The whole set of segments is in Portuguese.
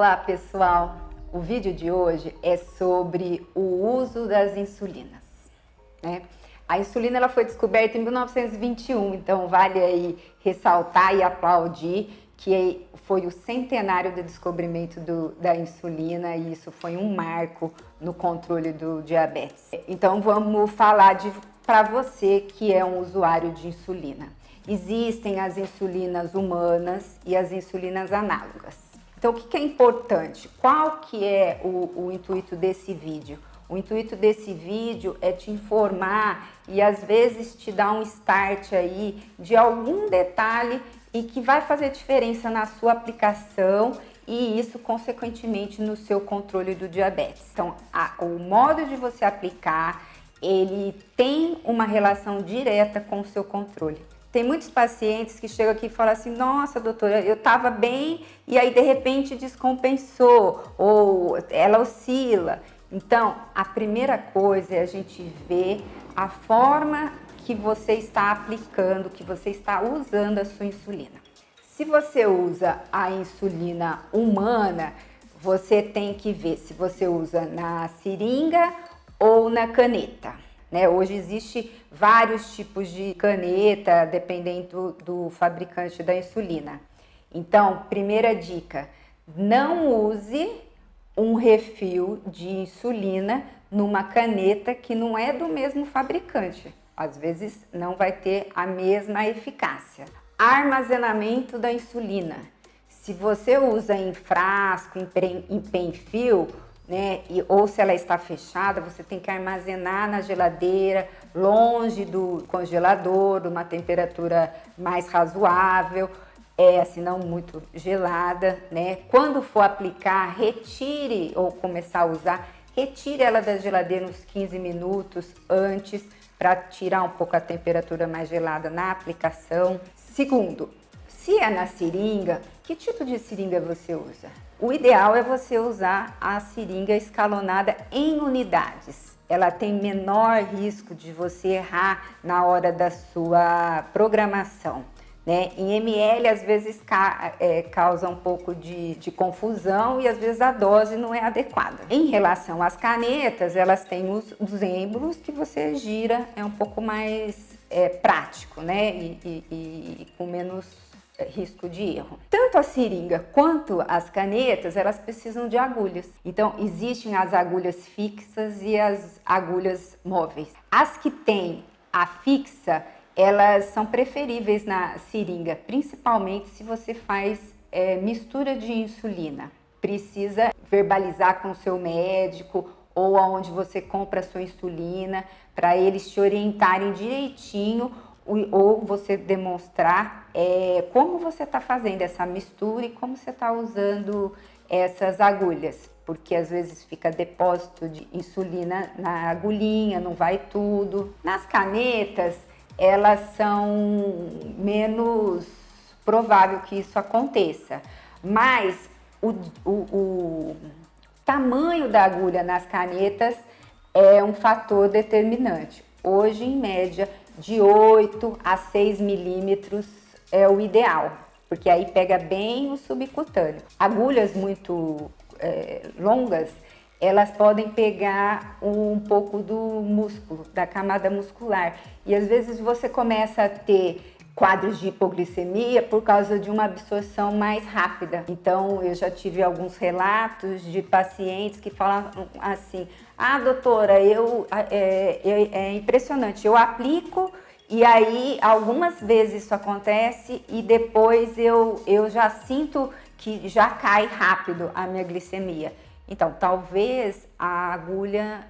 Olá pessoal, o vídeo de hoje é sobre o uso das insulinas, né? A insulina ela foi descoberta em 1921, então vale aí ressaltar e aplaudir que foi o centenário do descobrimento da insulina e isso foi um marco no controle do diabetes. Então vamos falar para você que é um usuário de insulina. Existem as insulinas humanas e as insulinas análogas. Então, o que é importante? Qual que é o intuito desse vídeo? O intuito desse vídeo é te informar e às vezes te dar um start aí de algum detalhe e que vai fazer diferença na sua aplicação e isso, consequentemente, no seu controle do diabetes. Então, o modo de você aplicar, ele tem uma relação direta com o seu controle. Tem muitos pacientes que chegam aqui e falam assim, nossa doutora, eu estava bem e aí de repente descompensou ou ela oscila. Então, a primeira coisa é a gente ver a forma que você está aplicando, que você está usando a sua insulina. Se você usa a insulina humana, você tem que ver se você usa na seringa ou na caneta. Hoje existe vários tipos de caneta, dependendo do fabricante da insulina. Então, primeira dica, não use um refil de insulina numa caneta que não é do mesmo fabricante. Às vezes não vai ter a mesma eficácia. Armazenamento da insulina. Se você usa em frasco, em pen-fil, ou se ela está fechada, você tem que armazenar na geladeira, longe do congelador, uma temperatura mais razoável, assim não muito gelada, Quando for aplicar, retire ou começar a usar, retire ela da geladeira uns 15 minutos antes para tirar um pouco a temperatura mais gelada na aplicação. Segundo, se é na seringa, que tipo de seringa você usa? O ideal é você usar a seringa escalonada em unidades. Ela tem menor risco de você errar na hora da sua programação. Em ml, às vezes causa um pouco de confusão e às vezes a dose não é adequada. Em relação às canetas, elas têm os êmbolos que você gira, é um pouco mais prático, e com menos risco de erro. Tanto a seringa quanto as canetas, elas precisam de agulhas. Então, existem as agulhas fixas e as agulhas móveis. As que têm a fixa, elas são preferíveis na seringa, principalmente se você faz mistura de insulina. Precisa verbalizar com o seu médico ou aonde você compra a sua insulina, para eles te orientarem direitinho ou você demonstrar como você está fazendo essa mistura e como você está usando essas agulhas, porque às vezes fica depósito de insulina na agulhinha, não vai tudo. Nas canetas, elas são menos provável que isso aconteça, mas o tamanho da agulha nas canetas é um fator determinante. Hoje, em média, de 8 a 6 milímetros é o ideal, porque aí pega bem o subcutâneo. Agulhas muito longas, elas podem pegar um pouco do músculo, da camada muscular. E às vezes você começa a ter quadros de hipoglicemia por causa de uma absorção mais rápida. Então, eu já tive alguns relatos de pacientes que falam assim, doutora, é impressionante, eu aplico e aí algumas vezes isso acontece e depois eu já sinto que já cai rápido a minha glicemia. Então, talvez a agulha,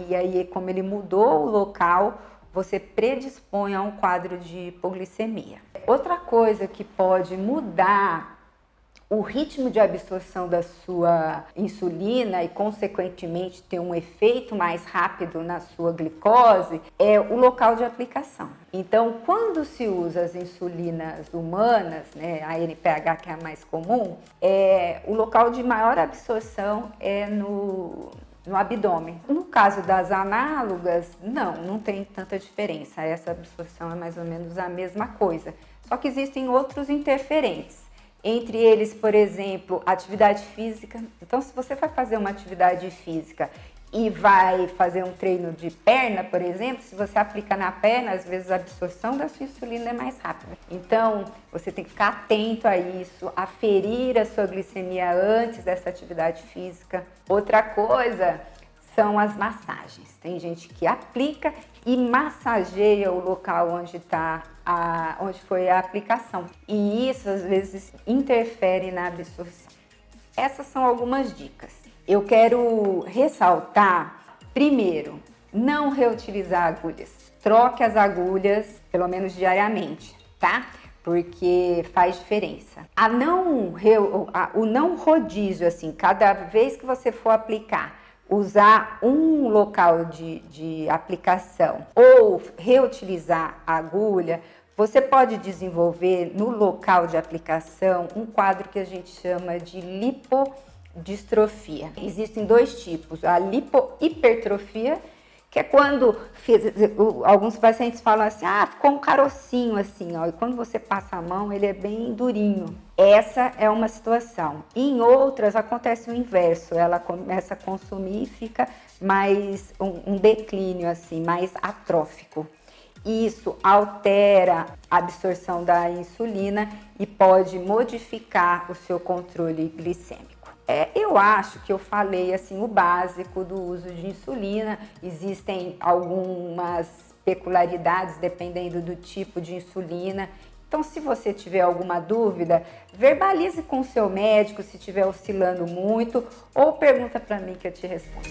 e aí como ele mudou o local, você predispõe a um quadro de hipoglicemia. Outra coisa que pode mudar o ritmo de absorção da sua insulina e, consequentemente, ter um efeito mais rápido na sua glicose é o local de aplicação. Então, quando se usa as insulinas humanas, a NPH, que é a mais comum, o local de maior absorção é no abdômen. No caso das análogas, não tem tanta diferença. Essa absorção é mais ou menos a mesma coisa. Só que existem outros interferentes. Entre eles, por exemplo, atividade física. Então, se você vai fazer uma atividade física e vai fazer um treino de perna, por exemplo, se você aplica na perna, às vezes a absorção da sua insulina é mais rápida. Então, você tem que ficar atento a isso, aferir a sua glicemia antes dessa atividade física. Outra coisa são as massagens. Tem gente que aplica e massageia o local onde foi a aplicação. E isso, às vezes, interfere na absorção. Essas são algumas dicas. Eu quero ressaltar, primeiro, não reutilizar agulhas. Troque as agulhas, pelo menos diariamente, tá? Porque faz diferença. O não rodízio, assim, cada vez que você for aplicar, usar um local de aplicação ou reutilizar a agulha, você pode desenvolver no local de aplicação um quadro que a gente chama de lipodistrofia. Existem dois tipos, a lipohipertrofia, que é quando alguns pacientes falam assim, ficou um carocinho assim, ó, e quando você passa a mão ele é bem durinho. Essa é uma situação. Em outras acontece o inverso, ela começa a consumir e fica mais um declínio assim, mais atrófico. Isso altera a absorção da insulina e pode modificar o seu controle glicêmico. Eu acho que eu falei assim o básico do uso de insulina. Existem algumas peculiaridades dependendo do tipo de insulina. Então, se você tiver alguma dúvida, verbalize com o seu médico se estiver oscilando muito ou pergunta para mim que eu te respondo.